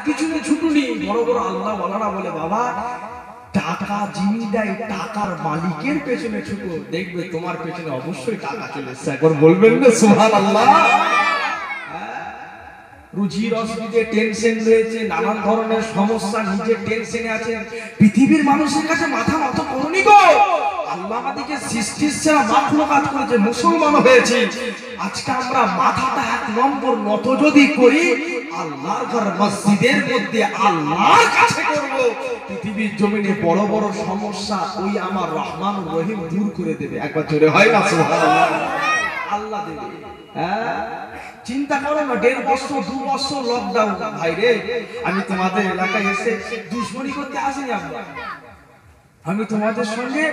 পিছনে ছুটুনি। বড় বড় আল্লাহ ওয়ালারা বলে বাবা টাকা যিনি দেয় টাকার মালিকের পেছনে ছুটো, দেখবে তোমার পেছনে অবশ্যই টাকা চলে এসেছে। একবার বলবেন না সুবহানাল্লাহ। রুজির অসুবিধে, টেনশন রয়েছে, নানান ধরনের সমস্যা, নিজের টেনশনে আছেন, পৃথিবীর মানুষের কাছে মাথা নত করুনি গো। আল্লাহ আমাদেরকে সৃষ্টির সেরা মাখলুকাত করেছে, মুসলমান হয়েছে। আজকে আমরা মাথাটা এক নম্বর নত যদি করি আল্লাহর ঘর মসজিদের মধ্যে আল্লাহর কাছে করব, পৃথিবীর জমিনে বড় বড় সমস্যা ওই আমার রহমান রহিম দূর করে দেবে। একবার জোরে হয় না সুবহানাল্লাহ। আল্লাহ দেবে। হ্যাঁ চিন্তা করো না, 1.5 বছর 2 বছর লকডাউন। ভাই রে আমি তোমাদের এলাকায় এসে দুশমনি করতে আসিনি, আমি তোমাদের সঙ্গে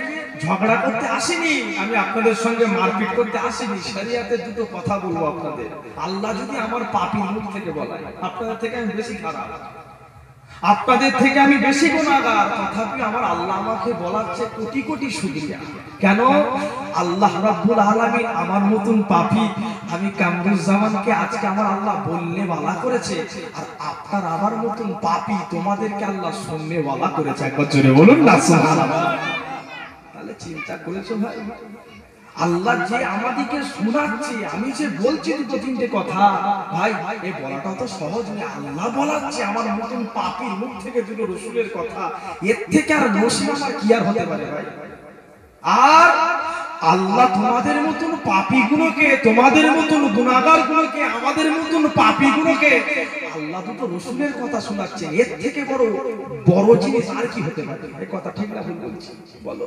ঝগড়া করতে আসিনি, আমি আপনাদের সঙ্গে মারপিট করতে আসিনি। শরিয়াতে দুটো কথা বলবো আপনাদের। আল্লাহ যদি আমার পাপী মুখ থেকে বলায় আপনাদের থেকে আমি বেশি খারাপ, আপনাদের থেকে আমি বেশি গুনাহগার, তথাপি আমার আল্লাহ আমাকে বলাচ্ছে কোটি কোটি শুকরিয়া। কেন? আল্লাহ রাব্বুল আলামিন আমার মতন পাপী আমি কামরুজ্জামানকে আজকে আমার আল্লাহ বললে ওয়ালা করেছে, আর আপনার আমার মতন পাপী তোমাদেরকে আল্লাহ শুনলে ওয়ালা করেছে। একবার জোরে বলুন না সুবহানাল্লাহ। তাহলে চিন্তা করেছো ভাই, আল্লাহ যে আমাদেরকে শোনাচ্ছে, আমি যে বলছি দুটো তিনটে কথা, ভাই এই বলাটা তো সহজ নয়। আল্লাহ বলাচ্ছে আমার মতন পাপীর মুখ থেকে দুটো রসুলের কথা, এর থেকে আর নসিব আমার কি আর হতে পারে ভাই? আর আল্লাহ তোমাদের মতন পাপীগুলোকে, তোমাদের মতন গুনাহগারগুলোকে, আমাদের মতন পাপীগুলোকে আল্লাহ দুটো রসুলের কথা শোনাচ্ছে, এর থেকে বড় বড় জিনিস আর কি হতে পারে? এই কথা ঠিক না ভুল বলছি? বলো।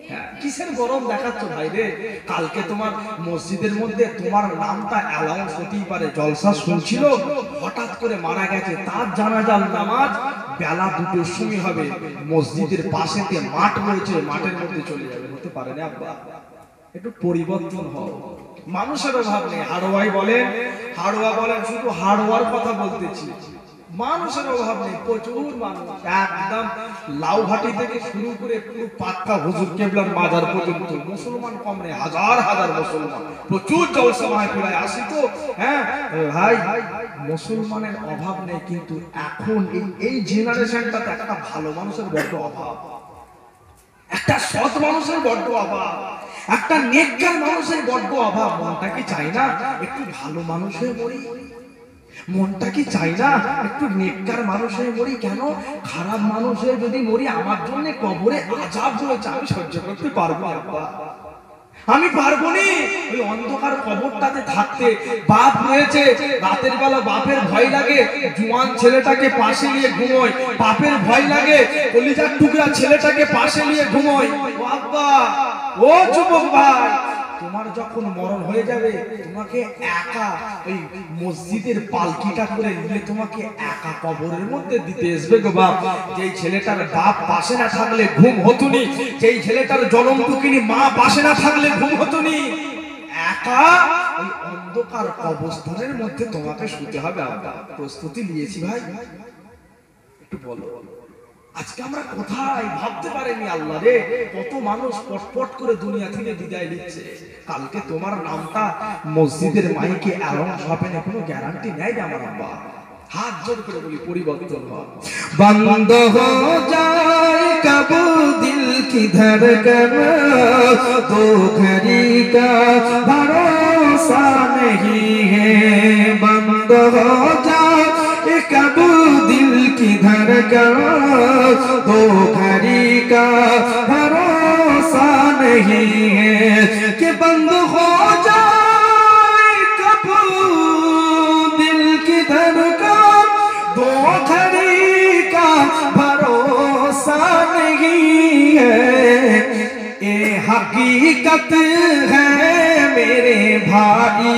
হ্যাঁ কিসের গরম দেখাচ্ছ ভাই রে? কালকে তোমার মসজিদের মধ্যে তোমার নামটা অ্যালাউন্স হতেই পারে, জলসা শুনছিল, হঠাৎ করে মারা গেছে, তার জানাজার নামাজ বেলা 2টোর সময় হবে, মসজিদের পাশেতে মাঠ রয়েছে, মাঠের মধ্যে চলে যাবে, হতে পারে না আব্বা? একটু পরিবর্তন হয়। মানুষের অভাব নেই, হাড়োয়াই বলেন, হাড়োয়া বলেন, শুধু হাড়োয়ার কথা বলতেছি, মানুষের অভাব নেই, প্রচুর মানুষ, একদম লাউঘাটি থেকে শুরু করে পুরো পাক্কা হুজুর কেবলার মাজার পর্যন্ত মুসলমান কম নেই, হাজার হাজার মুসলমান, প্রচুর জলসা মাহফিলে আসি তো। হ্যাঁ ভাই মুসলমানের অভাব নেই, কিন্তু এখন এই জেনারেশনটাতে একটা ভালো মানুষের বড্ড অভাব, একটা সৎ মানুষের বড্ড অভাব, একটা নেককার মানুষের বড্ড অভাব। মনটা কি চাই না একটু ভালো মানুষ হয়ে মরি? মনটা কি চাই না একটু নেককার মানুষ হয়ে মরি? কেন খারাপ মানুষ হয়ে যদি মরি আমার জন্য কবরে আযাব হয়েছে, আমি সহ্য করতে পারবো না, আমি পারবো না। ওই অন্ধকার কবরটাতে থাকতে, বাপ রয়েছে, রাতের বেলা বাপের ভয় লাগে, জওয়ান ছেলেটাকে পাশে নিয়ে ঘুমোয়, বাপের ভয় লাগে, কলিজার টুকরা ছেলেটাকে পাশে নিয়ে ঘুমোয়। ও আব্বা, ও যুবক ভাই, তোমার যখন মরণ হয়ে যাবে তোমাকে একা ওই মসজিদের পালকিটা করে নিলে তোমাকে একা কবরের মধ্যে দিতে আসবে গো বাপ। যেই ছেলেটার বাপ পাশে না থাকলে ঘুম হতো নি, যেই ছেলেটার জনমদুকিনী মা পাশে না থাকলে ঘুম হতো নি, একা ওই অন্ধকার কবরস্থানের মধ্যে তোমাকে শুতে হবে। আমরা প্রস্তুতি নিয়েছি ভাই? একটু বলো আজকে আমরা কোথায় ভাবতে পারিনি। আল্লাহ রে, কত মানুষ পটপট করে দুনিয়া থেকে বিদায় নিচ্ছে, কালকে তোমার নামটা মসজিদের মাইকে অ্যালাউন্স হবে না, কোনো গ্যারান্টি নেই রে আমার আব্বা। হাত জোর করে বলি পরিবর্তন হয়। बंद हो जाए कब दिल की धड़कन, तो घड़ी का भरोसा नहीं है। बंद हो जाए कब दिल की धड़कन, तो घड़ी का भरोसा नहीं है। कि बंद हो जाए कब दिल की धड़कन, दो घड़ी का भरोसा नहीं है। ये हकीकत है मेरे भाई,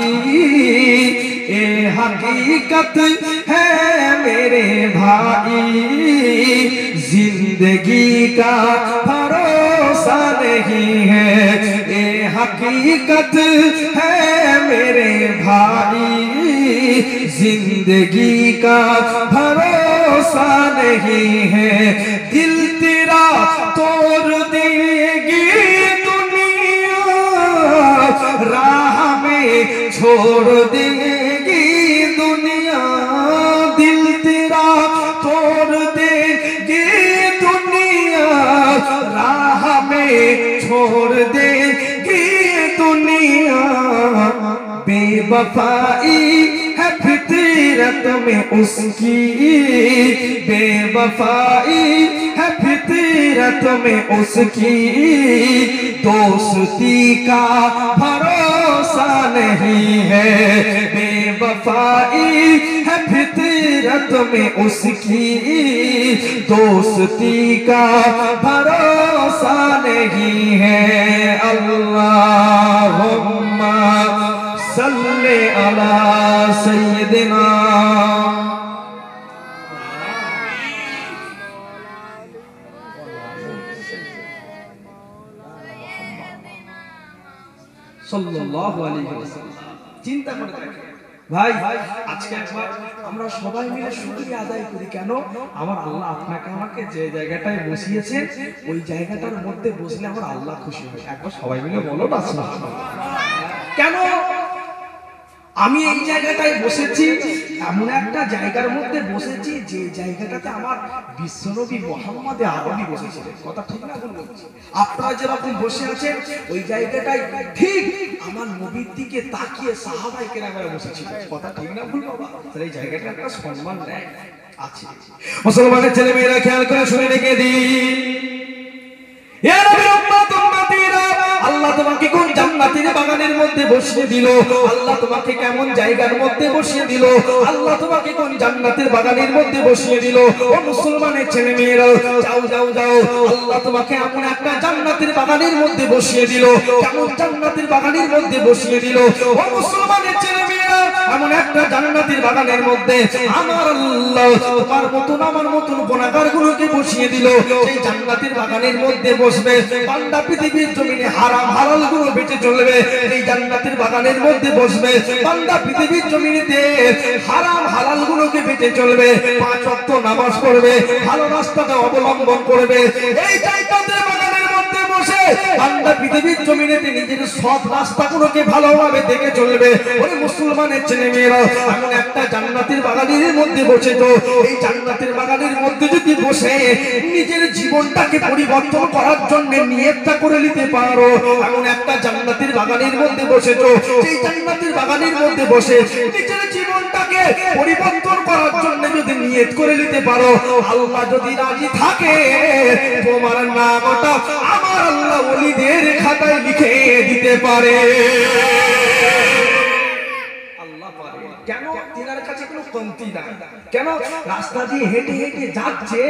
ये हकीकत है मेरे भाई, जिंदगी का भरोसा नहीं है। ये हकीकत है मेरे भाई, जिंदगी का भरोसा नहीं है। दिल तेरा तोड़ देगी दुनिया, राह में छोड़ देगी दुनिया। दिल तेरा बेवफाई है फितरत में उसकी, बेवफाई है फितरत में उसकी, दोस्ती का भरोसा नहीं है, बेवफाई है फितरत में उसकी, दोस्ती का भरोसा नहीं है। अल्लाहुम्मा सल्ले अला सय्यदिना সাল্লাল্লাহু আলাইহি ওয়াসাল্লাম। চিন্তা করে দেখেন ভাই, আজকে একবার আমরা সবাই মিলে শুকরিয়া আদায় করি। কেন? আমার আল্লাহ আপনাকে আমাকে যে জায়গাটায় বসিয়েছে ওই জায়গাটার মধ্যে বসলে আমার আল্লাহ খুশি হয়। একবার সবাই মিলে বলো না সুবহানাল্লাহ। কেন আমি এই জায়গাটায় বসেছি? এমন একটা জায়গার মধ্যে বসেছি যে জায়গাটাতে আমার বিশ্বনবী মুহাম্মদ আরবি বসেছিলেন। কথা ঠিক না ভুল বলছি? আপনারা যেরকম বসে আছেন ওই জায়গাটায় ঠিক আমার নবীর দিকে তাকিয়ে সাহাবায়ে কেরামরা বসেছিলেন। কথা ঠিক না ভুল বাবা? তাহলে এই জায়গাটা একটা সম্মান দেয় আছে। মুসলমানের ছেলে মেয়েরা খেয়াল করে শুনে রেখে দিন, ইয়া নবীর উম্মত উম্মতিরা, আল্লাহ তোমাকে কোন জান্নাতের বাগানের মধ্যে বসিয়ে দিল, আল্লাহ তোমাকে কেমন জায়গার মধ্যে বসিয়ে দিল, আল্লাহ তোমাকে কোন জান্নাতের বাগানের মধ্যে বসিয়ে দিল। ও মুসলমানের ছেলে মেয়েরা, যাও যাও যাও, আল্লাহ তোমাকে এমন একটা জান্নাতের বাগানের মধ্যে বসিয়ে দিল। কেমন জান্নাতের বাগানের মধ্যে বসিয়ে দিল? ও মুসলমানের ছেলে মেয়েরা, এমন একটা জান্নাতের বাগানের মধ্যে আমার আল্লাহ তোমার মতন আমার মতন গুনাহগারগুলোকে বসিয়ে দিল। সেই জান্নাতের বাগানের মধ্যে বসবে বান্দা, পৃথিবীর জমিনে হারাম হালাল গুলো বেঁচে চলবে। এই জান্নাতের বাগানের মধ্যে বসবে বান্দা, পৃথিবীর জমিনেতে হারাম হালাল গুলোকে বেঁচে চলবে, 5 ওয়াক্ত নামাজ পড়বে, ভালো রাস্তাটা অবলম্বন করবে। এই জান্নাতের বাগানের মধ্যে বসে বান্দা পৃথিবীর জমিনেতে নিজের সৎ রাস্তাগুলোকে ভালোভাবে দেখে চলবে। ওরে মুসলমানের ছেলে মেয়েরা, এমন একটা জান্নাতের বাগানের মধ্যে বসে, তো এই জান্নাতের বাগানের মধ্যে যদি বসে নিজের জীবনটাকে পরিবর্তন করার জন্য নিয়তটা করে নিতে পারো, এমন একটা জান্নাতের বাগানের মধ্যে বসে, তো এই জান্নাতের বাগানের মধ্যে বসে নিজের জীবনটাকে পরিবর্তন করার জন্য যদি নিয়ত করে নিতে পারো, আল্লাহ যদি রাজি থাকে তোমার নামটা আমার আল্লাহ ওলিদের খাতায় লিখে দিতে পারে। কেন? তিনার কাছে কোনো কমতি নাই। কেন? রাস্তা দিয়ে হেঁটে হেঁটে যাচ্ছে,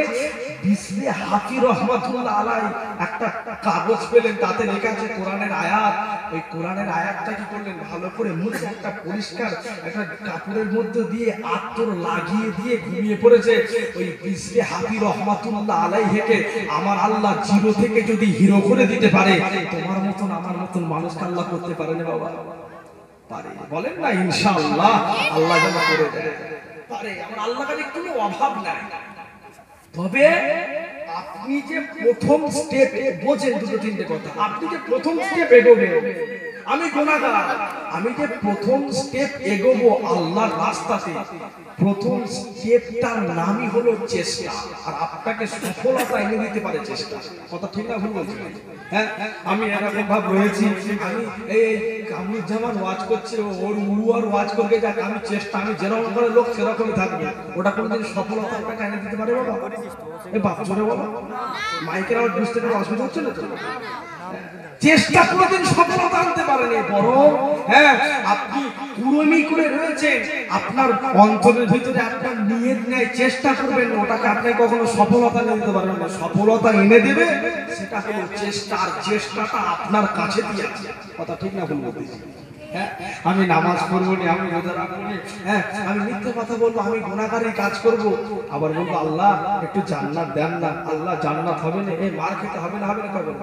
বিসলে হাফি রহমাতুল্লাহ আলাইহি একটা কাগজ পেলেন, তাতে লেখা আছে কোরআনের আয়াত। ওই কোরআনের আয়াতটা কি করলেন, ভালো করে মুছে একটা পরিষ্কার একটা কাপড়ের মধ্যে দিয়ে আত্তর লাগিয়ে দিয়ে ঘুমিয়ে পড়েছে। ওই বিসলে হাফি রহমাতুল্লাহ আলাইহি হেঁটে আমার আল্লাহ 0 থেকে যদি হিরো করে দিতে পারে, তোমার মতন আমার মতন মানুষকে আল্লাহ করতে পারে না বাবা? পারে। বলেন না ইনশাআল্লাহ, আল্লাহ যেন করে দেয়। পারে। আমার আল্লাহর কাছে কোনো অভাব নাই। তবে আপনি যে প্রথম স্টেপ বোঝেন, 2-3টে কথা। আপনি যে প্রথম স্টেপ এগোবেন, আমি গুনাহগার, আমি যে প্রথম স্টেপ এগোবো আল্লাহর রাস্তাতে, প্রথম স্টেপটার নামই হলো চেষ্টা। আর আপনাকে সফলতা এনে দিতে পারে চেষ্টা। কথা ঠিক না ভুল বলছি? হ্যাঁ, আমি এরকম ভাব রয়েছি, আমি কামরুজ্জামান ওয়াজ করছে, ওর উড়ুয়ার ওয়াজ করবে, যাক আমি চেষ্টা, আমি যেরকম করে লোক সেরকমই থাকবে। ওটা কোনোদিন সফলতা আপনাকে এনে দিতে পারে বাবা? এ বাপ জোরে বলো, মাইকের আওয়াজ বুঝতে কোনো অসুবিধা হচ্ছে না তো? চেষ্টা কোনোদিন সফলতা আনতে পারেনি, বরং হ্যাঁ আপনি কুরমি করে রয়েছেন, আপনার অন্তরের ভিতরে আপনার নিয়ত নেই, চেষ্টা করবেন, ওটাকে আপনি কখনো সফলতা এনে দিতে পারবেন না। সফলতা এনে দেবে সেটা হলো চেষ্টা, আর চেষ্টাটা আপনার কাছে দিয়ে আছে। কথা ঠিক না ভুল বলতেছি? হ্যাঁ, আমি নামাজ পড়বো না, আমি রোজা রাখবো না, হ্যাঁ আমি মিথ্যে কথা বলবো, আমি গুনাহগারি কাজ করবো, আবার বলবো আল্লাহ একটু জান্নাত দেন না, আল্লাহ জান্নাত হবে না, এই মার খেতে হবে না, হবে না কবে?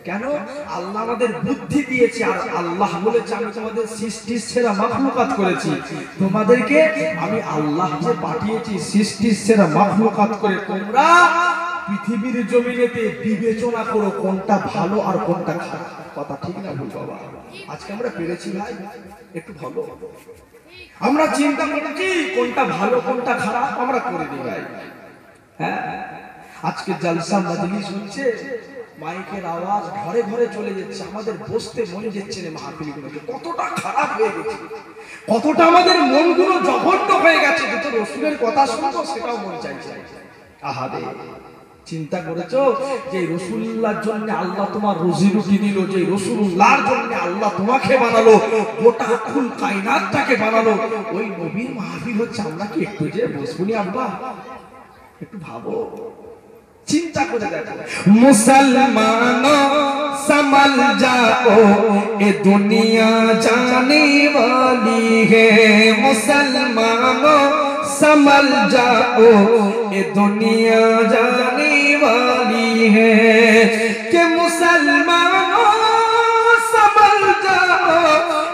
কেন? আল্লাহ আমাদের বুদ্ধি দিয়েছে, আর আল্লাহ বলেছে আমি তোমাদের সৃষ্টির সেরা মাখলুকাত করেছি, তোমাদেরকে আমি আল্লাহ যে পাঠিয়েছি সৃষ্টির সেরা মাখলুকাত করে, তোমরা পৃথিবীর জমিনেতে বিবেচনা করো কোনটা ভালো আর কোনটা খারাপ। কথা ঠিক না ভুল বাবা? আজকে আমরা পেরেছি ভাই একটু ভালো, আমরা চিন্তা করছি কোনটা ভালো কোনটা খারাপ, আমরা করে দিই ভাই। হ্যাঁ, আজকে জলসা মজলিস হচ্ছে, মাইকের আওয়াজ ঘরে ঘরে চলে যাচ্ছে, আমাদের বসতে মন যাচ্ছে না মাহফিলগুলোতে। কতটা খারাপ হয়ে গেছে, কতটা আমাদের মনগুলো জঘন্য হয়ে গেছে, কিন্তু রসুলের কথা শুনবো সেটাও মন চাইছে। আহারে, চিন্তা করেছো যে রসুল্লাহর জন্য আল্লাহ তোমার রুজি রুটি দিল, যে রসুল্লাহর জন্য আল্লাহ তোমাকে বানালো, গোটা কুল কায়নাতটাকে বানালো, ওই নবীর মাহফিল হচ্ছে, আমরা কি একটু যে বসবুনি আব্বা? একটু ভাবো, চিন্তা করে দেখো। मुसलमानों समझ जाओ ये दुनिया जाने वाली है, मुसलमानों समझ जाओ ये दुनिया जाने वाली है, कि मुसलमानों समझ जाओ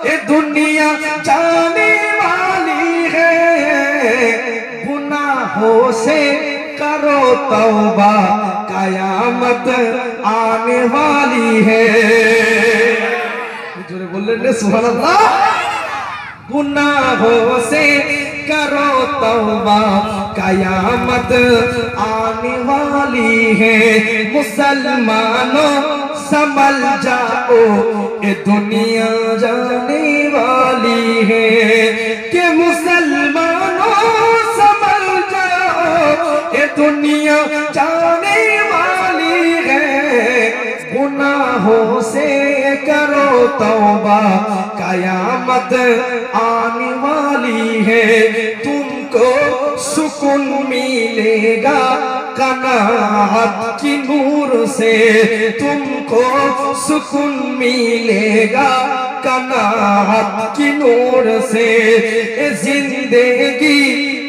ये दुनिया जाने वाली है, गुनाहों से करो तौबा कयामत आने वाली है। जोरे बोलें ना सुभान अल्लाह। गुनाहों से करो तौबा कयामत आने वाली है, मुसलमानों समझ जाओ ये दुनिया जाने वाली है, कि मुसलमानों समझ जाओ ये दुनिया जाने वाली है, गुनाहों से करो तौबा कयामत आने वाली है, तुमको सुकून मिलेगा कनाअत की नूर से, तुमको सुकून मिलेगा कनाअत की नूर से, जिंदगी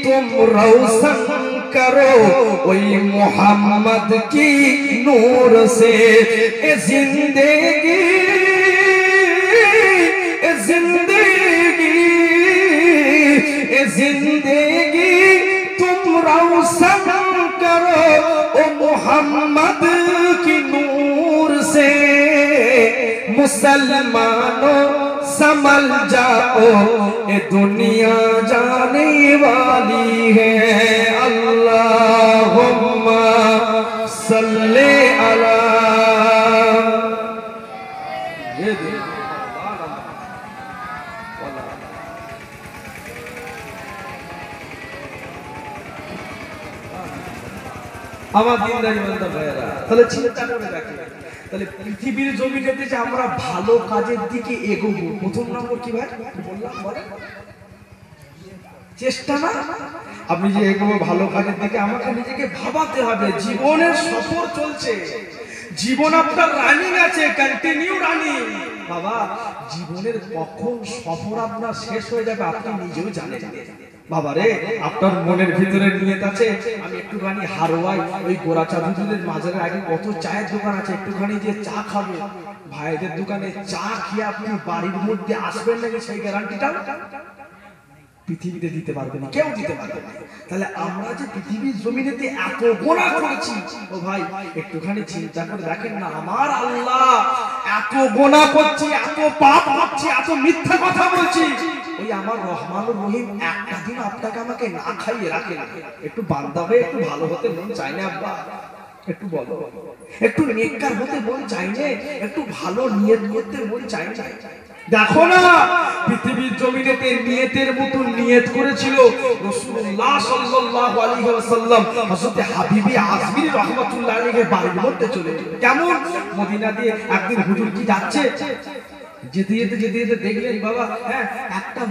तुम रोशन करो वही मोहम्मद की नूर से, जिंदगी जिंदगी तुम रोशन करो ओ मोहम्मद की नूर से, मुसलमानों समझ जाओ ये दुनिया जाने वाली है। अल्लाहुम्मा सल्ले अला। আমার দিনদারি বান্দা ভাইরা, তাহলে চিন্তা করে দেখো, তাহলে পৃথিবীর জমিনেতে যে আমরা ভালো কাজের দিকে এগোবো, প্রথম নম্বর কি ভাই বললাম, চেষ্টা না? আপনি যে এগোবো ভালো কাজের দিকে, আমাকে নিজেকে ভাবাতে হবে, জীবনের সফর চলছে, জীবন আপনার রানিং আছে, কন্টিনিউ রানিং। বাবা, জীবনের কখন সফর আপনার শেষ হয়ে যাবে আপনি নিজেও জানেন। বাবা রে, আপনার মনের ভিতরে নিয়ত আছে আমি একটুখানি হারওয়াই ওই গোরাচা দুধের মাঝের আগে কত চায়ের দোকান আছে, একটুখানি যে চা খাবে, ভাইদের দোকানে চা খেয়ে আপনি বাড়ির মধ্যে আসবেন নাকি সেই গ্যারান্টিটা পৃথিবীতে দিতে পারবে না, কেউ দিতে পারবে না। তাহলে আমরা যে পৃথিবীর জমিনেতে এত গোনা করেছি, ও ভাই একটুখানি চিন্তা করে দেখেন না, আমার আল্লাহ এত গোনা করছি, এত পাপ করছি, এত মিথ্যা কথা বলছি, ওই আমার রহমানুর রহিম একটা দিন আপনাকে আমাকে না খাইয়ে রাখেন, একটু বান্দা হয়ে একটু ভালো হতে মন চায় না আব্বা? একটু বলো, একটু নেককার হতে মন চায় না? একটু ভালো নিয়ত করতে মন চায় না? দেখো না, পৃথিবীর জমিনেতে নিয়তের মতো নিয়ত করেছিল রাসূলুল্লাহ সাল্লাল্লাহু আলাইহি ওয়াসাল্লাম, হযরত হাবিবি আজমিরি রাহমাতুল্লাহ আলাইহি বাড়ির মধ্যে চলে গেল। কেমন? মদিনা দিয়ে একদিন হুজুর কি যাচ্ছে, যেতে যেতে দেখলেন বাবা, হ্যাঁ, একটা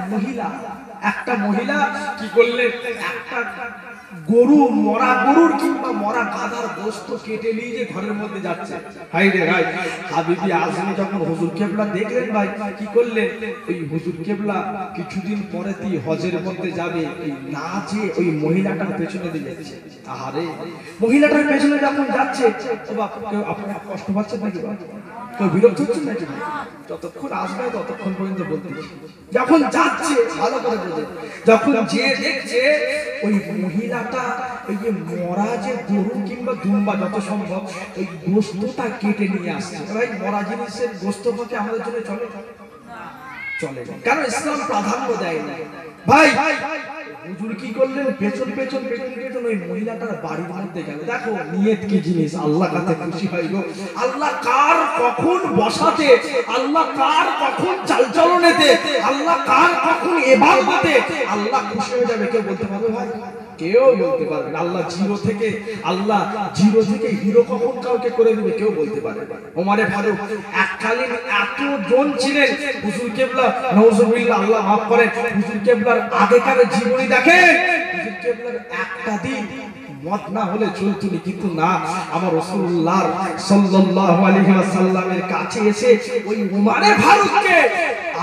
মহিলা কি করলেন, একটা গরু, মরা গরুর কিংবা মরা গাধার গোশত কেটে নিয়ে যে ঘরের মধ্যে যাচ্ছে। হাই রে হাই, হাবিবি আজমি যখন হুজুর কেবলা দেখলেন ভাই, কি করলেন, ওই হুজুর কেবলা কিছুদিন পরে হজের মধ্যে যাবে, এই না যে ওই মহিলাটার পেছনে দিয়ে যাচ্ছে। আহারে, মহিলাটার পেছনে যখন যাচ্ছে, ও বাপ, আপনারা কষ্ট পাচ্ছেন নাকি? কেউ বিরক্ত হচ্ছেন নাকি? যতক্ষণ আসবে ততক্ষণ পর্যন্ত বলতে, যখন যাচ্ছে ভালো করে বলতে, যখন যে দেখছে ওই মহিলাটা ওই যে মরা যে গরু কিংবা দুম্বা যত সম্ভব ওই গোশতটা কেটে নিয়ে আসছে। ভাই, মরা জিনিসের গোশত পথে আমাদের জন্য চলে? চলে না, কারণ ইসলাম প্রাধান্য দেয় না। ভাই, হুজুর কি করলেন, পেছন পেছন পেছন পেছন ওই মহিলাটার বাড়ির মধ্যে গেল। দেখো নিয়ত কি জিনিস, আল্লাহ কাছে খুশি হয় গো। আল্লাহ কার কখন বসাতে, আল্লাহ কার কখন চালচলনেতে, আল্লাহ কার কখন ইবাদতে আল্লাহ খুশি হয়ে যাবে কেউ বলতে পারবে ভাই? কেউ বলতে পারবে না। আল্লাহ জিরো থেকে হিরো কখন কাউকে করে দিবে কেউ বলতে পারবে না। ওমরে ফারুক এককালীন এত জন ছিলেন, হুজুর কেবলা নাউজুবিল্লাহ আল্লাহ মাফ করেন, হুজুর কেবলার আগেকার জীবনী দেখেন, হুজুর কেবলার একটা দিন মদ না হলে চলতুনি, কিন্তু না, আমার রাসূলুল্লাহ সাল্লাল্লাহু আলাইহি ওয়াসাল্লামের কাছে এসে ওই ওমরে ফারুককে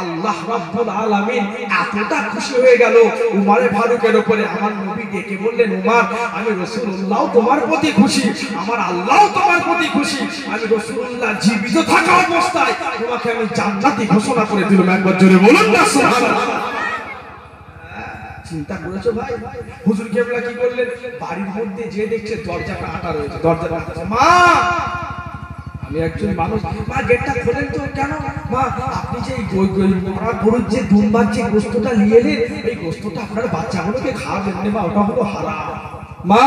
আল্লাহ রাব্বুল আলামিন এতটা খুশি হয়ে গেল ওমরে ফারুকের উপরে, আমার নবী ডেকে বললেন, ওমর আমি রাসূলুল্লাহ তোমার প্রতি খুশি, আমার আল্লাহও তোমার প্রতি খুশি, আমি রাসূলুল্লাহ জীবিত থাকা অবস্থায় তোমাকে আমি জান্নাতি ঘোষণা করে দিলাম। একবার জোরে বলুন না সুবহানাল্লাহ। চিন্তা করেছো ভাই? হুজুর কেবলা কি করলেন, বাড়ির মধ্যে যে দেখছে দরজাটা আটা রয়েছে, দরজাটা মা আমি একজন মানুষ, মা গেটটা খোলেন তো। কেন মা? আপনি যে গরুর যে দুম্বার যে গোস্তটা নিয়ে এলেন, এই গোস্তটা আপনার বাচ্চাগুলোকে খাওয়াবেন না মা, ওটা হলো হারাম মা,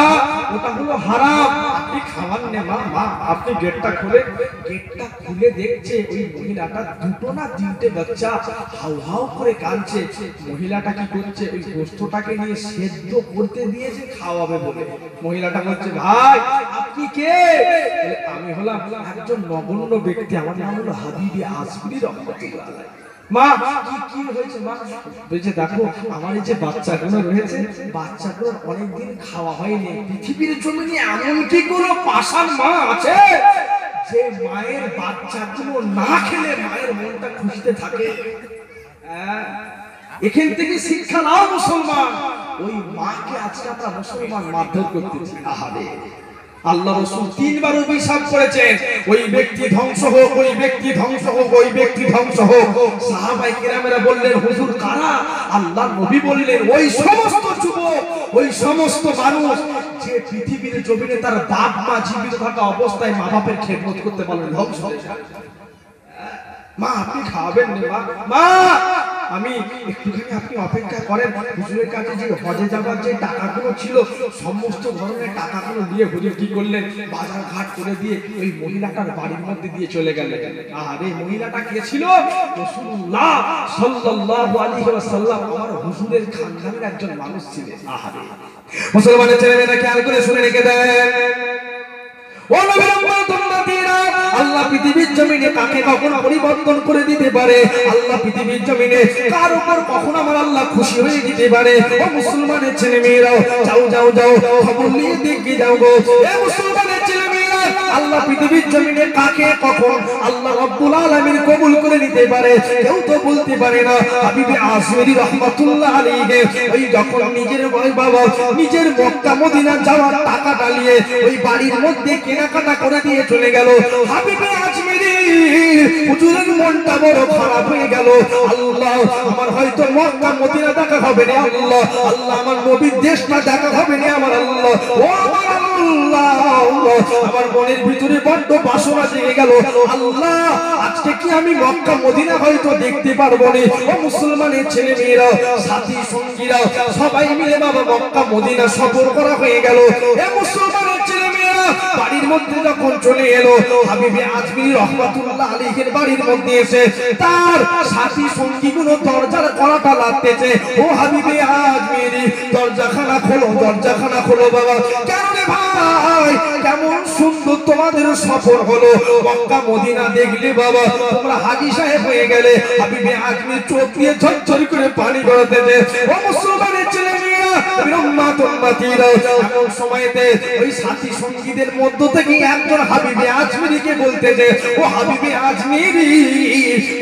ওটা হলো হারাম, আপনি খাওয়ান না মা। মা আপনি গেটটা খুলে, গেটটা খুলে দেখছে ওই মহিলাটা দুটো না তিনটে বাচ্চা হাউ হাউ করে কাঁদছে। মহিলাটা কি করছে, ওই গোস্তটাকে নিয়ে সেদ্ধ করতে দিয়েছে খাওয়াবে বলে। মহিলাটা বলছে, ভাই আপনি কে? আমি হলাম একজন নগণ্য ব্যক্তি, আমার নাম হলো হাবিবি আসফরি রহমাতুল্লাহ আলাইহি। মা কি হয়েছে মা? বলছে, দেখো আমার এই যে বাচ্চাগুলো রয়েছে, বাচ্চাগুলোর অনেকদিন খাওয়া হয়নি। পৃথিবীর জমিনে এমন কি কোনো পাষাণ মা আছে যে মায়ের বাচ্চাগুলো না খেলে মায়ের মনটা খুশিতে থাকে? এখান থেকে শিক্ষা নাও মুসলমান। ওই মাকে আজকে আমরা মুসলমান মারধর করতেছি। আহারে, আল্লাহ রাসূল তিনবার অভিশাপ করেছেন, ওই ব্যক্তি ধ্বংস হোক, ওই ব্যক্তি ধ্বংস হোক, ওই ব্যক্তি ধ্বংস হোক। সাহাবায়ে কেরামেরা বললেন, হুজুর কারা? আল্লাহর নবী বললেন, ওই সমস্ত যুবক, ওই সমস্ত মানুষ যে পৃথিবীর জমিনে তার বাপ মা জীবিত থাকা অবস্থায় মা বাপের খেদমত করতে পারলেন, ধ্বংস হয়ে যায়। মা আপনি খাওয়াবেন না মা, মা আমি একটুখানি আপনি অপেক্ষা করেন। হুজুরের কাছে যে হজে যাবার যে টাকাগুলো ছিল, সমস্ত ধরনের টাকাগুলো দিয়ে হুজুর কি করলেন, বাজার ঘাট করে দিয়ে ওই মহিলাটার বাড়ির মধ্যে দিয়ে চলে গেলেন। আরে মহিলাটা কে ছিল? রাসূলুল্লাহ সাল্লাল্লাহু আলাইহি ওয়াসাল্লাম, আমার হুজুরের খানদানের একজন মানুষ ছিলেন। আহারে মুসলমানের ছেলেমেয়েরা খেয়াল করে শুনে রেখে দেন, ও নবীর উম্মত উম্মতিরা, আল্লাহ পৃথিবীর জমিনে কাকে কখন পরিবর্তন করে দিতে পারে, আল্লাহ পৃথিবীর জমিনে কার উপর কখন আমার আল্লাহ খুশি হয়ে দিতে পারে। ও মুসলমানের ছেলে মেয়েরাও যাও যাও যাও, খবর নিয়ে দেখে যাও গো। এ মুসলমানের ছেলে মেয়েরা, আল্লাহ পৃথিবীর জমিনে কাকে কখন আল্লাহ রাব্বুল আলামিন কবুল করে নিতে পারে কেউ তো বলতে পারে না। হাবিবে আসফরি রহমাতুল্লাহ আলাইহি ওই যখন নিজের বাবা নিজের মক্কা মদিনা যাওয়ার টাকাটা নিয়ে ওই বাড়ির মধ্যে কেনাকাটা করে দিয়ে চলে গেল, হাবিবে আজমেরি হুজুরের মনটা বড় খারাপ হয়ে গেল। আল্লাহ আমার হয়তো মক্কা মদিনা দেখা হবে না, আল্লাহ আল্লাহ আমার নবীর দেশটা দেখা হবে না, আমার আল্লাহ ও আমার আল্লাহ, আমার মনের ভিতরে বড্ড বাসনা জেগে গেল। আল্লাহ আজকে কি আমি মক্কা মদিনা হয়তো দেখতে পারবো না। ও মুসলমানের ছেলে মেয়েরা, সাথী সঙ্গীরা সবাই মিলে বাবা মক্কা মদিনা সফর করা হয়ে গেল। এ মুসলমানের ছেলে মেয়েরা বাড়ির মধ্যে যখন চলে এলো, হাবিবে আজমিরি রহমাতুল্লাহ আলাইহির বাড়ির মধ্যে এসে তার সাথী সঙ্গীগুলো দরজার কড়াটা লাগতেছে, ও হাবিবে আজমিরি দরজাখানা খোলো, দরজাখানা খোলো বাবা। কেন রে ভাই, কেমন সুন্দর তোমাদের সফর হলো, মক্কা মদিনা দেখলে বাবা তোমরা হাজী সাহেব হয়ে গেলে। হাবিবে আজমির চোখ দিয়ে ঝরঝর করে পানি গড়াতেছে। ও মুসলমানের ছেলে মেয়েরা, উম্মত উম্মতিরা, এমন সময়তে ওই সাথী সঙ্গীদের মধ্য থেকে একজন হাবিবে আজমিরিকে বলতেছে, ও হাবিবে আজমিরি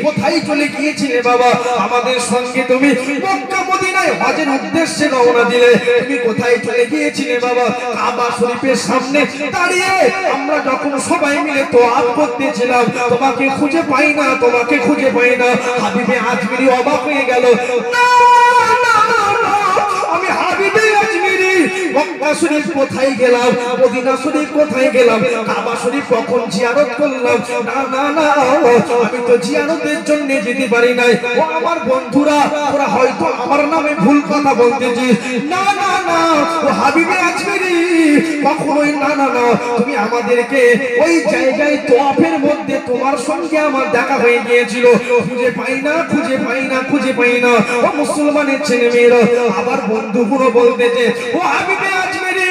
কোথায় চলে গিয়েছিলে বাবা? আমাদের সঙ্গে তুমি মক্কা মদিনায় হজের উদ্দেশ্যে রওনা দিলে, তুমি কোথায় চলে গিয়েছিলে বাবা? কাবা শরীফের সামনে দাঁড়িয়ে আমরা যখন সবাই মিলে তোয়াফ করতেছিলাম, তোমাকে খুঁজে পাই না, তোমাকে খুঁজে পাই না। হাবিবে আজমিরি অবাক হয়ে গেল, না না না, আমি হাবিবে আজমিরি মক্কা শরীফ কোথায় গেলাম, মদিনা শরীফ কোথায় গেলাম, কাবা শরীফ কখন জিয়ারত করলাম। না না না, আমি তো জিয়ারতের জন্য যেতে পারি নাই। ও আমার বন্ধুরা, তোরা হয়তো আমার নামে ভুল কথা বলতেছিস। না না না, ও হাবিবে আজমেরি, কখনোই না না না। তুমি আমাদেরকে ওই জায়গায় তোয়াফের মধ্যে তোমার সঙ্গে আমার দেখা হয়ে গিয়েছিল, খুঁজে পাই না, খুঁজে পাই না, খুঁজে পাই না। ও মুসলমানের ছেলে মেয়েরা, আবার বন্ধুগুলো বলতেছে, ও হাবিবে আজমেরি,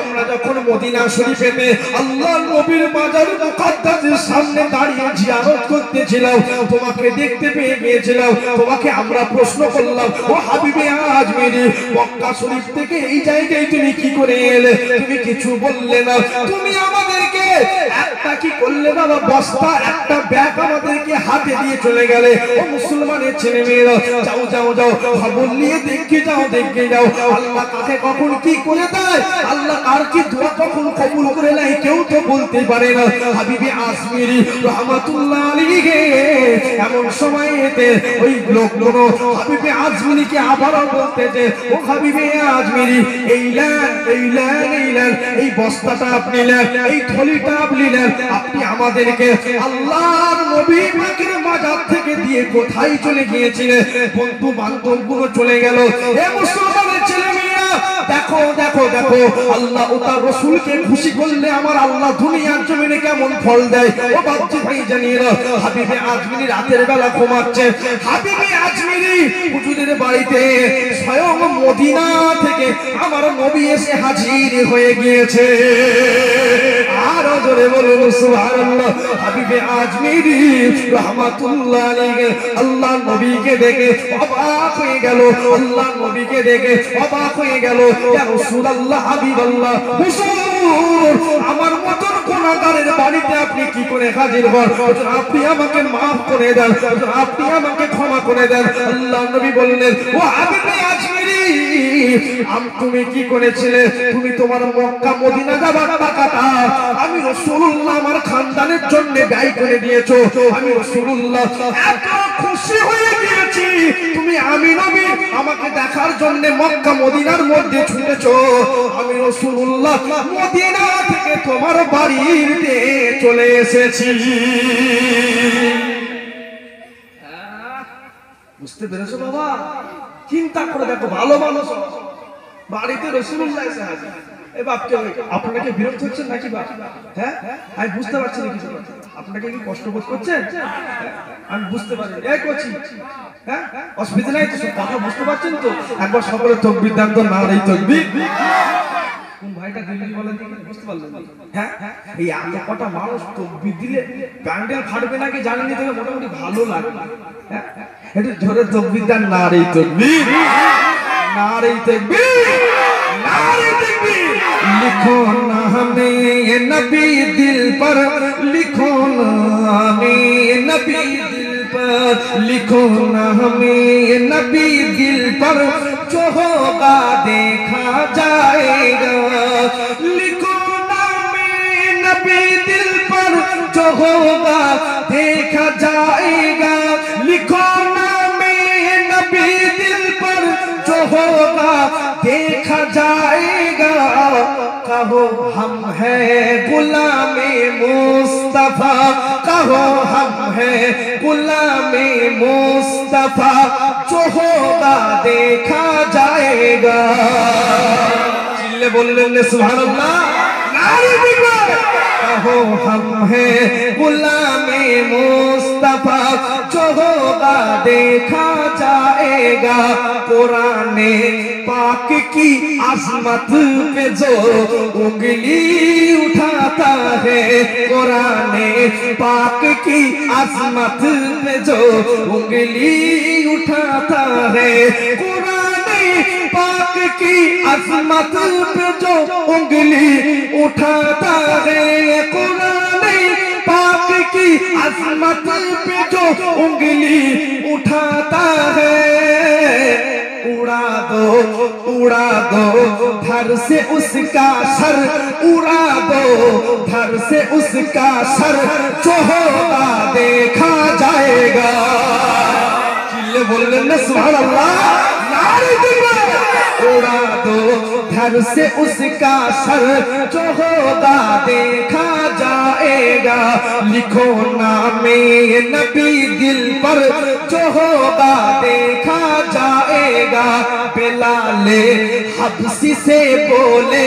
আমরা যখন মদিনা শরীফেতে আল্লাহর নবীর মাজার মুকাদ্দাসের সামনে দাঁড়িয়ে জিয়ারত করতেছিলাম, তোমাকে দেখতে পেয়ে গিয়েছিলাম। তোমাকে আমরা প্রশ্ন করলাম, ও হাবিবে আজমেরি, মক্কা শরীফ থেকে এই জায়গায় তুমি কি করে এলে? তুমি কিছু বললে না। তুমি আমাদেরকে একটা কি করলে বাবা, বস্তা একটা ব্যাগ আমাদেরকে হাতে দিয়ে চলে গেলে। ও মুসলমানের ছেলে মেয়েরা, যাও যাও যাও, খবর নিয়ে দেখে যাও, দেখে যাও আল্লাহ কাকে কখন কি করে দেয়, আল্লাহ আর কি দোয়া কখন কবুল করে নেয়, কেউ তো বলতে পারে না। হাবিবে আজমেরি রহমাতুল্লাহ আলাইহি এমন সময়তে ওই লোকগুলো হাবিবে আজমেরিকে আবারও বলতেছে, ও হাবিবে আজমেরি, এই নেন, এই নেন, এই নেন, এই বস্তাটা আপনি নেন, এই থলিটা আপনি নেন। আপনি আমাদেরকে আল্লাহর নবী পাকের মাজার থেকে দিয়ে কোথায় চলে গিয়েছিলেন? বন্ধু বান্ধবগুলো চলে গেল। এ মুসলমানের ছেলে মেয়েরা, দেখো দেখো দেখো, আল্লাহ ও তার রাসূলকে খুশি করলে আমার আল্লাহ দুনিয়ার জমিনে কেমন ফল দেয়। ও বাচ্চা ভাই জানিয়েরা, হাবিবে আজমেরি রাতের বেলা ঘুমাচ্ছে। হাবিবে আজমেরি হুজুরের বাড়িতে স্বয়ং মদিনা থেকে আমার নবী এসে হাজির হয়ে গিয়েছে। আরো জোরে বলুন সুবহানাল্লাহ। হাবিবে আজমেরি রহমাতুল্লাহ আলাইহি আল্লাহ নবীকে দেখে অবাক হয়ে গেল, আল্লাহ নবীকে দেখে অবাক হয়ে গেল। ইয়া রাসূলুল্লাহ, হাবিবাল্লাহ, হুজুর আমার মতন গুনাহগারের বাড়িতে আপনি কি করে হাজির হন? আপনি আমাকে maaf করে দেন, আপনি আমাকে ক্ষমা করে দেন। আল্লাহ নবী বললেন, ও হাবিবে আজমেরি, তুমি কি করেছিলে? তুমি তোমার মক্কা মদিনা যাবার টাকাটা আমি রাসূলুল্লাহ আমার খানদানের জন্য ব্যয় করে দিয়েছো। আমি রাসূলুল্লাহ এত খুশি হয়ে গিয়েছি, তুমি আমি নবী আমাকে দেখার জন্য মক্কা মদিনার মধ্যে ছুটেছো। আমি রাসূলুল্লাহ মদিনা থেকে তোমার বাড়িতে চলে এসেছি। বুঝতে পেরেছো বাবা? চিন্তা করে দেখো, ভালো মানুষ বাড়িতে রাসূলুল্লাহ এসে হাজির। এ বাপকে, আপনারা কি বিরক্ত হচ্ছেন নাকি বাপ? হ্যাঁ, আমি বুঝতে পারছি না কিছু। আপনাকে কি কষ্ট বোধ করছেন? আমি বুঝতে পারি। এই কোচি, হ্যাঁ, অসুবিধা নাই তো, সব কথা বুঝতে পারছেন তো? একবার সকলে তাকবীর দেন তো, নারে তাকবীর। কোন ভাইটা দিল্লি বলেন দেখি, বুঝতে পারলেন? হ্যাঁ, এই এত কটা মানুষ তাকবীর দিলে প্যান্ডেল ফাটবে নাকি জানেনই তো, মোটামুটি ভালো লাগে। হ্যাঁ, একটু জোরে তাকবীর দেন, নারে তাকবীর, নারে তাকবীর, নারে তাকবীর। लिखो ना हमें नबी दिल पर, लिखो ना हमें नबी दिल पर, लिखो ना हमें नबी दिल पर, जो होगा देखा जाएगा। लिखो ना हमें नबी दिल पर, जो होगा देखा जाएगा। लिखो ना हमें नबी दिल पर, जो होगा देखा जाएगा। कहो हम है गुलामे मुस्तफा, कहो हम है गुलामे मुस्तफा, जो होगा देखा जाएगा। चिल्ले बोलने सुभानअल्लाह, नारे तकबीर। कहो हम है गुलामे मुस्तफा, जो होगा देखा जाएगा। कुराने पाक की अज़मत पे जो उंगली उठाता है, कुराने पाक की अज़मत पे जो उंगली उठाता है, कुराने पाक की अज़मत पे जो उंगली उठाता है, कुराने पाक की अज़मत पे जो उंगली उठाता है। उड़ा दो धर से उसका सर, उड़ा दो धर से उसका सर, जो होगा देखा जाएगा। चिल्ले बोलने सुभान अल्लाह, नारे तकबीर। उड़ा दो उधर से उसका सर जो होगा देखा जाएगा। लिखो नामे नबी दिल पर जो होगा देखा जाएगा। बिलाले हबसी से बोले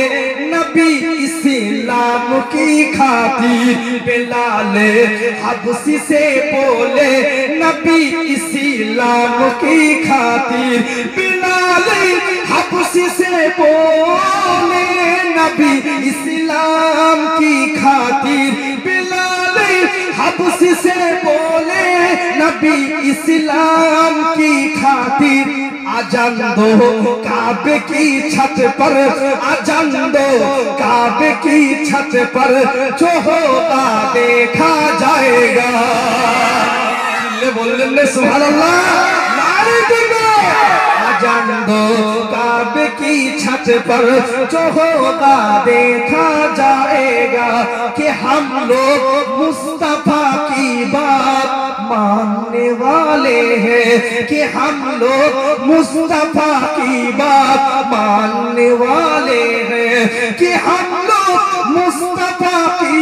नबी इस्लाम की खातिर। बिलाले हबसी से बोले नबी इस्लाम की खातिर। बिलाले हबसी से बोले नबी इस्लाम की खातिर। बिलाले हबसी से बोले नबी इस्लाम की खातिर। आजान दो काबे की छत पर, आजान दो काबे की छत पर जो होगा देखा जाएगा। बोल सुभान अल्लाह, नारे आजान दो काबे की छत पर जो होगा देखा जाएगा। कि हम लोग मुस्तफा की बात मानने वाले हैं। कि हम लोग मुस्तफा की बात मानने वाले हैं। कि हम लोग मुस्तफा की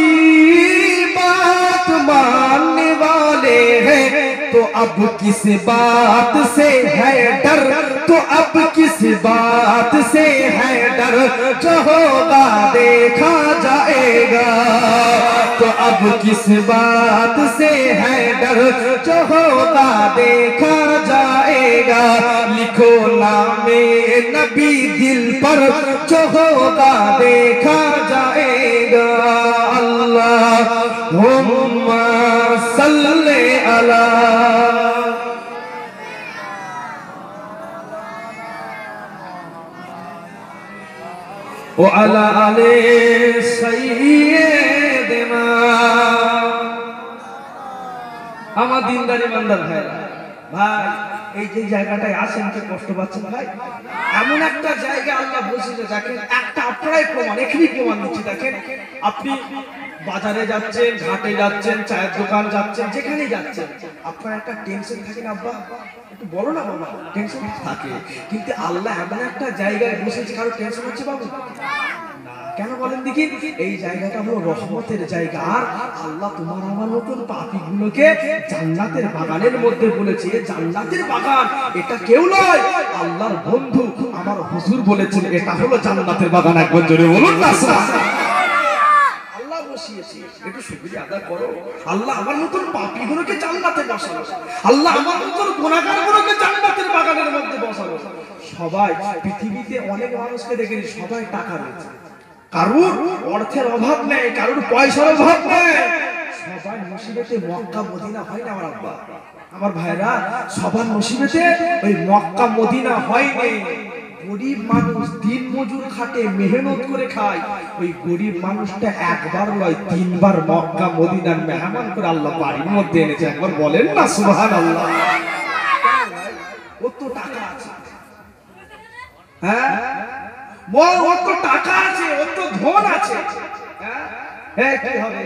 बात मानने वाले हैं। तो अब किस बात से है डर, तो अब किस बात से है डर जो होगा देखा जाएगा। तो अब किस बात से है डर जो होगा देखा जाएगा। लिखो नामे नबी दिल पर जो होगा देखा जाएगा। अल्लाहुम्मा सल्ले अला व अला आले सय्यिदिना। আমার দিনদারি বান্দার ভাই, ভাই এই যে জায়গাটায় আসেন কি কষ্ট পাচ্ছেন ভাই? এমন একটা জায়গা আল্লাহ বসিয়ে দেখেন, একটা আপনারাই প্রমাণ, এখানেই প্রমাণ দিচ্ছি। দেখেন আপনি বাজারে যাচ্ছেন, ঘাটে যাচ্ছেন, চায়ের দোকান যাচ্ছেন, যেখানে যাচ্ছেন আপনার একটা টেনশন থাকে না? আব্বা একটু বলো না বাবা, টেনশন থাকে। কিন্তু আল্লাহ এমন একটা জায়গায় বসেছে, কারো টেনশন হচ্ছে বাবু? কেন বলেন দেখি? এই জায়গাটা হলো রহমতের জায়গা। আর আল্লাহ তোমার আমার মতন পাপীগুলোকে জান্নাতের বাগানের মধ্যে বলেছে। জান্নাতের বাগান এটা কেউ নয়, আল্লাহর বন্ধু আমার হুজুর বলেছেন এটা হলো জান্নাতের বাগান। একবার জোরে বলুন না আল্লাহ বসিয়েছে, একটু শুকরিয়া আদায় করো। আল্লাহ আমার মতন পাপীগুলোকে জান্নাতে বসালো, আল্লাহ আমার মতন গুনাহগারগুলোকে জান্নাতের বাগানের মধ্যে বসালো। সবাই পৃথিবীতে অনেক মানুষকে দেখেছি, সবাই টাকা রয়েছে, কারোর অর্থের অভাব নেই, কারোর পয়সার অভাব নেই। সবার নসিবেতে মক্কা মদিনা হয় না আমার আব্বা, আমার ভাইরা, সবার নসিবেতে ওই মক্কা মদিনা হয়নি। গরিব মানুষ দিন মজুর খাটে মেহনত করে খায়, ওই গরিব মানুষটা একবার নয় তিনবার মক্কা মদিনার মেহমান করে আল্লাহ বাড়ির মধ্যে এনেছে। একবার বলেন না সুবহানাল্লাহ। ওর তো টাকা আছে, হ্যাঁ ওর তো টাকা আছে, ওর তো ধন আছে, হ্যাঁ কি হবে?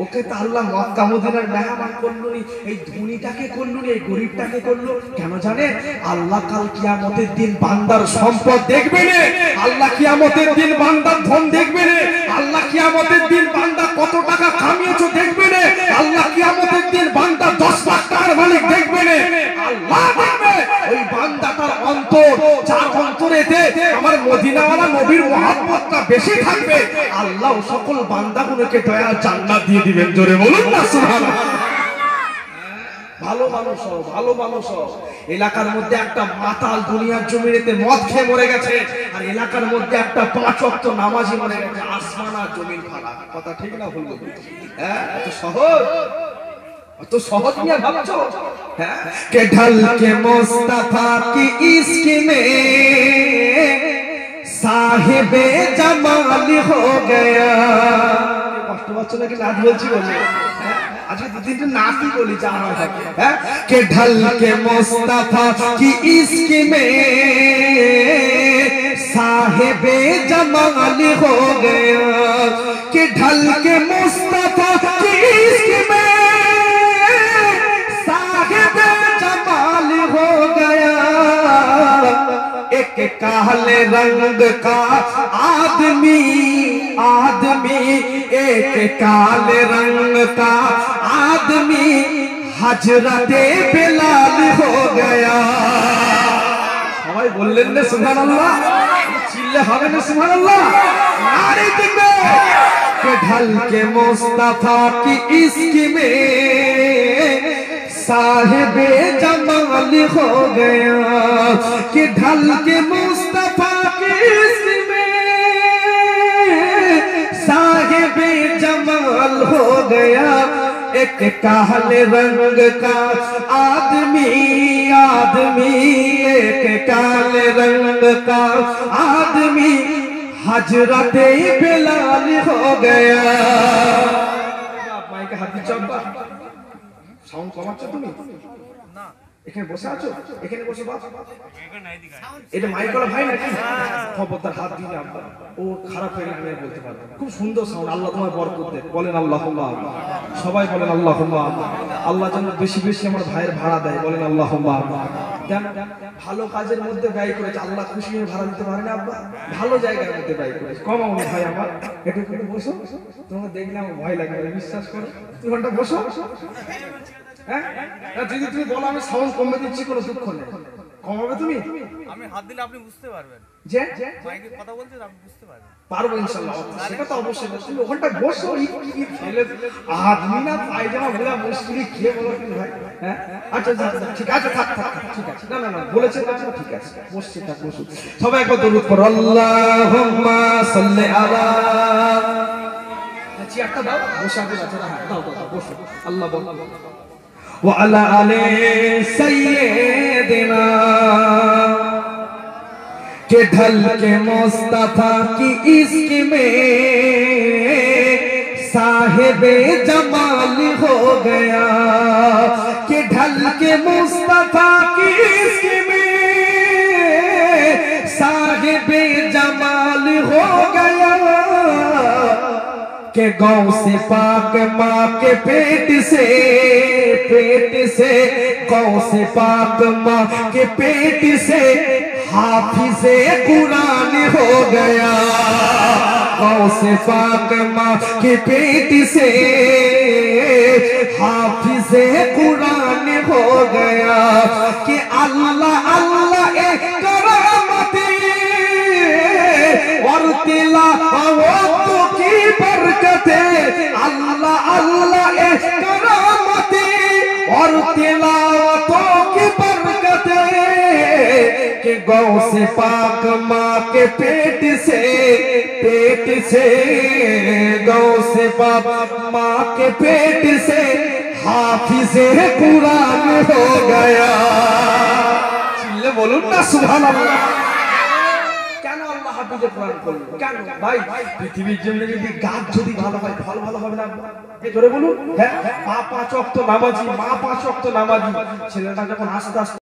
ওকে তো আল্লাহ মক্কা মদিনার মেহমান করলো নি, এই ধনীটাকে করলো নি, এই গরিবটাকে করলো। কেন জানেন? আল্লাহ কাল কিয়ামতের দিন বান্দার সম্পদ দেখবে না, আল্লাহ কিয়ামতের দিন বান্দার ধন দেখবে না, আল্লাহ কিয়ামতের দিন বান্দা কত টাকা কামিয়েছো দেখবে না, আল্লাহ কিয়ামতের দিন বান্দা 10 লাখ টাকার মালিক দেখবে না। আল্লাহ দেখবে ওই বান্দাটার অন্তর, যার অন্তরেতে আমার মদিনাওয়ালা নবীর মহব্বতটা বেশি থাকবে, আল্লাহ সকল বান্দাগুলোকে দয়া জান্নাত দিয়ে দিবেন। জোরে বলুন না সুবহানাল্লাহ। ভালো মানুষ, ভালো মানুষ। এলাকার মধ্যে একটা মাতাল দুনিয়ার জমিনেতে মদ খেয়ে মরে গেছে, আর এলাকার মধ্যে একটা 5 ওয়াক্ত নামাজি মরে গেছে। আসমান আর জমিন ফারাক, কথা ঠিক না ভুল? হ্যাঁ, এত সহজ, এত সহজ নিয়ে ভাবছো? হ্যাঁ, কে ঢল কে মুস্তাফা কি ইশক মে সাহেবে জামাল হো গয়া। কষ্ট পাচ্ছ নাকি? নাচ বলছি বলে আজকে 2-3টা নাচই বলি জানা থাকে। হ্যাঁ, কে ঢল কে মুস্তাফা কি ইশক মে সাহেবে জামাল হো গয়া। কে ঢল কে মুস্তাফা কি ইশক মে साहिब जमाल हो गया। एक एक काले रंग का आदमी आदमी एक काले रंग का आदमी हजरते बिलाल हो गया। सबाई बोललेन ना सुबहानाल्लाह, चिल्ले হবে না सुबहानाल्लाह, नारे दिखबे के ढल के मुस्तफा की इश्क में साहिबे जमाल हो गया, कि ढल के मुस्तफा की इश्क में साहिबे जमाल हो गया। एक काले रंग का आदमी आदमी एक काले रंग का आदमी हजरते बिलाल हो गया। माइक हाथ चापा সাউন্ড কমাচ্ছ তুমি না? এখানে বসে আছো, এখানে বসে বাপ এটা মাইক ওয়ালা ভাই নাকি? খবরদার হাত দিলে আব্বা ও খারাপ হয়ে গেলে বলতে পারবে। খুব সুন্দর সাউন্ড, আল্লাহ তোমার বরকত দেয়। বলেন আল্লাহুম্মা, সবাই বলেন আল্লাহুম্মা। আল্লাহ যেন বেশি বেশি আমার ভাইয়ের ভাড়া দেয়, বলেন আল্লাহুম্মা। কেন? ভালো কাজের মধ্যে ব্যয় করেছে, আল্লাহ খুশি হয়ে ভাড়া দিতে পারে না আব্বা? ভালো জায়গার মধ্যে ব্যয় করেছে। কমাও না ভাই আমার, একটু বসো, তোমাকে দেখলে আমার ভয় লাগে, বিশ্বাস করো। তুই ঘন্টা বসো, হ্যাঁ যদি তুমি বলো আমি সাউন্ড কমে দিচ্ছি, কোনো দুঃখ নেই। কমাবে তুমি? আমি হাত দিলে আপনি বুঝতে পারবেন যে মাইকে কথা বলছেন, আপনি বুঝতে পারবেন। পারবো ইনশাআল্লাহ, সেটা তো অবশ্যই। তুমি ওখানটা বসো, ফেলে আদমি না পায়জামা ভুলা মুশকিল খেয়ে বলো কি ভাই? হ্যাঁ আচ্ছা ঠিক আছে, থাক থাক, ঠিক আছে। না না না বলেছে না, ঠিক আছে, বসছি, থাক বসো। সবাই একবার দরুদ পড়ো, আল্লাহুম্মা সাল্লি আলা। চেয়ারটা দাও, বসে আগে আছে না? হ্যাঁ দাও দাও, বসো। আল্লাহ বল وعلى آل سيدنا के ढल के मुस्तफा की इश्क में साहिबे जमाल हो गया, के ढल के मुस्तफा की इश्क में साहिबे जमाल हो गया, के गौ से पाक माँ के पेट से गौ से पाक माँ के पेट से हाफिज़े कुरान हो गया, गौ से पाक माँ के पेट से हाफिज़े कुरान हो गया, कि अल्लाह अल्लाह एक करामती और तिलावत की बरकते, अल्लाह अल्लाह एक करामती और तिलावतों की बरकते, कि गौ से पाक माँ के पेट से गौ से पाक माँ के पेट से हाफिज़े कुरान हो गया। चिल्ले बोलूं ना सुभानाल्लाह। কেন আল্লাহ হাফিজে কোরআন করলো? কেন ভাই? পৃথিবীর জন্য যদি গাছ যদি ভালো হয়, ফল ভালো হবে না? এই জোরে বলুন। হ্যাঁ, মা 5 ওয়াক্ত নামাজি, মা 5 ওয়াক্ত নামাজি, ছেলেটা যখন আস্তে আস্তে